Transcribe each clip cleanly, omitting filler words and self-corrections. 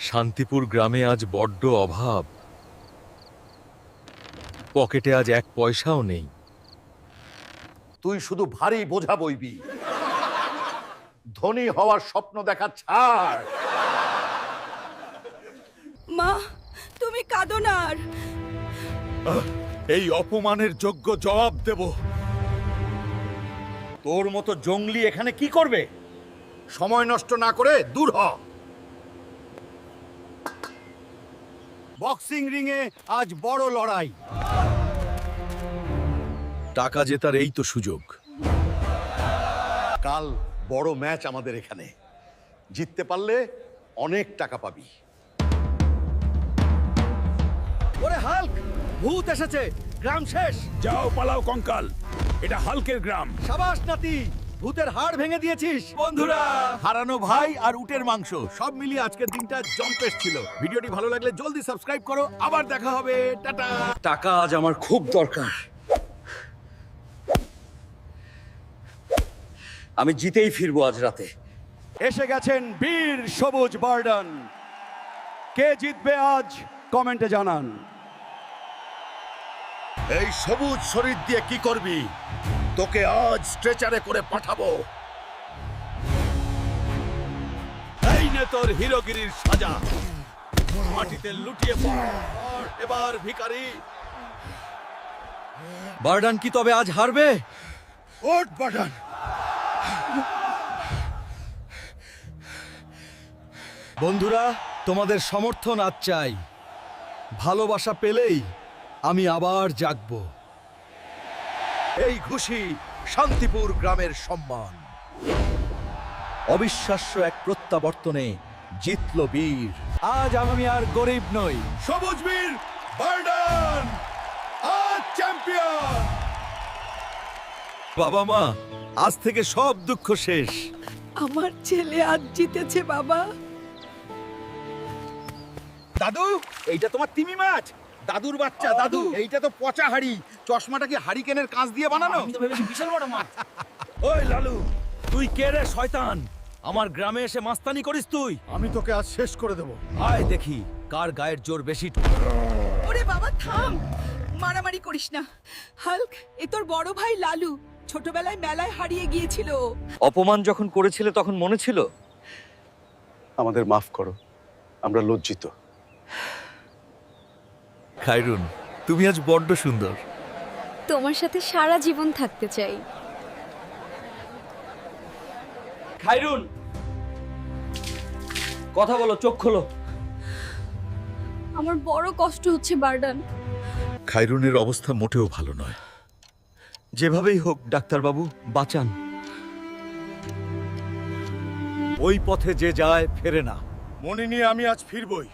শান্তিপুর গ্রামে আজ বড্ড অভাব। পকেটে আজ এক পয়সাও নেই। তুই শুধু ভারী বোঝা বইবি, ধনী হওয়ার স্বপ্ন দেখা ছাড়। মা, তুমি কাঁদো না আর। এই অপমানের যোগ্য জবাব দেব। তোর মতো জঙ্গলি এখানে কি করবে? সময় নষ্ট না করে দূর হ। বক্সিং রিংয়ে আজ বড় লড়াই। টাকা জেতার এই তো সুযোগ। কাল বড় ম্যাচ আমাদের এখানে, জিততে পারলে অনেক টাকা পাবি। ওরে হাল্ক, ভূত এসেছে, গ্রাম শেষ। যাও পালাও কঙ্কাল, এটা হালকের গ্রাম। সাবাস নাতি, ভূতের হাড় ভেঙে দিয়েছিস। বন্ধুরা, হারানো ভাই আর উটের মাংস সব মিলিয়ে আজকের দিনটা জম্পেশ ছিল। ভিডিওটি ভালো লাগলে জলদি সাবস্ক্রাইব করো। আবার দেখা হবে, টাটা। টাকা আজ আমার খুব দরকার। আমি জিতেই ফিরবো আজ রাতে। এসে গেছেন বীর সবুজ বার্ডন। কে জিতবে আজ কমেন্টে জানান। এই সবুজ শরীর দিয়ে কি করবি? তোকে আজ স্ট্রেচারে করে পাঠাবো। এই নে তোর হিরোগিরির সাজা। মাটিতে লুটিয়ে পড়। এবার ভিখারি। বারডান কি তবে আজ হারবে? ওঠ বার্ডন। বন্ধুরা, তোমাদের সমর্থন আজ চাই। ভালোবাসা পেলেই আমি আবার জাগব। এই ঘুষি শান্তিপুর গ্রামের সম্মান। অবিশ্বাস্য এক প্রত্যাবর্তনে জিতল বীর। আজ আমি আর গরিব নই। সবুজ বীর বার্ডন আজ চ্যাম্পিয়ন। বাবা মা, আজ থেকে সব দুঃখ শেষ। আমার ছেলে আজ জিতেছে বাবা। দাদু, এইটা তোমার তিমি মাছ। দাদুর বাচ্চা। দাদু, এইটা তো পচা হাড়ি। চশমাটা কি হারিকেনের কাঁচ দিয়ে বানানো? ওই লালু, তুই কে রে শয়তান? আমার গ্রামে এসে মাস্তানি করিস তুই? আমি তোকে আজ শেষ করে দেব। আয় দেখি কার গায়ের জোর বেশি। ওরে বাবা থাম, মারামারি করিস না। হাল্ক, এ তোর বড় ভাই লালু। ছোটবেলায় মেলায় হারিয়ে গিয়েছিল। অপমান যখন করেছিলে তখন মনে ছিল? আমাদের মাফ করো, আমরা লজ্জিত। খায়রুন, তুমি আজ বড্ড সুন্দর। তোমার সাথে সারা জীবন থাকতে চাই। খায়রুন, কথা বলো, চোখ খোলো। আমার বড় কষ্ট হচ্ছে বারডান। খায়রুনের অবস্থা মোটেও ভালো নয়। যেভাবেই হোক ডাক্তারবাবু, বাঁচান। ওই পথে যে যায় ফেরে না। মনে নিয়ে আমি আজ ফিরবই।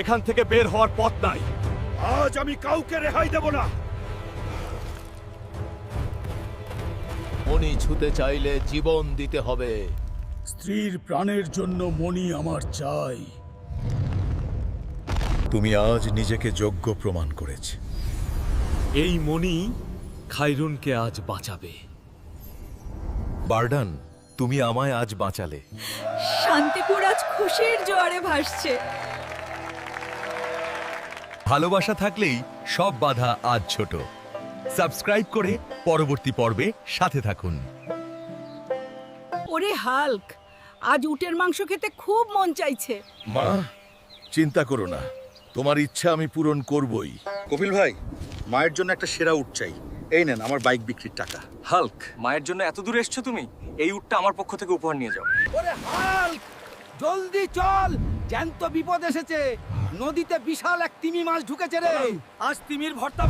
এখান থেকে বের হওয়ার পথ নাই। আজ আমি কাউকে রেহাই দেব না। মণি ছুতে চাইলে জীবন দিতে হবে। স্ত্রীর প্রাণের জন্য মণি আমার চাই। তুমি আজ নিজেকে যোগ্য প্রমাণ করেছ। এই মণি খায়রুনকে আজ বাঁচাবে। বারডান, তুমি আমায় আজ বাঁচালে। শান্তিপুর আজ খুশির জোয়ারে ভাসছে। ভালোবাসা থাকলেই সব বাধা আজ ছোট। সাবস্ক্রাইব করে পরবর্তী পর্বে সাথে থাকুন। ওরে হাল্ক, আজ উটের মাংস খেতে খুব মন চাইছে। মা, চিন্তা করো না, তোমার ইচ্ছা আমি পূরণ করবই। কপিল ভাই, মায়ের জন্য একটা সেরা উট চাই। এই নেন আমার বাইক বিক্রির টাকা। হাল্ক, মায়ের জন্য এত দূর এসছো তুমি? এই উটটা আমার পক্ষ থেকে উপহার নিয়ে যাও। ওরে হাল্ক, জলদি চল, জ্যান্ত বিপদ এসেছে। নদীতে বিশাল এক তিমি মাছ ঢুকেছে রে। আজ তিমির ভর্তা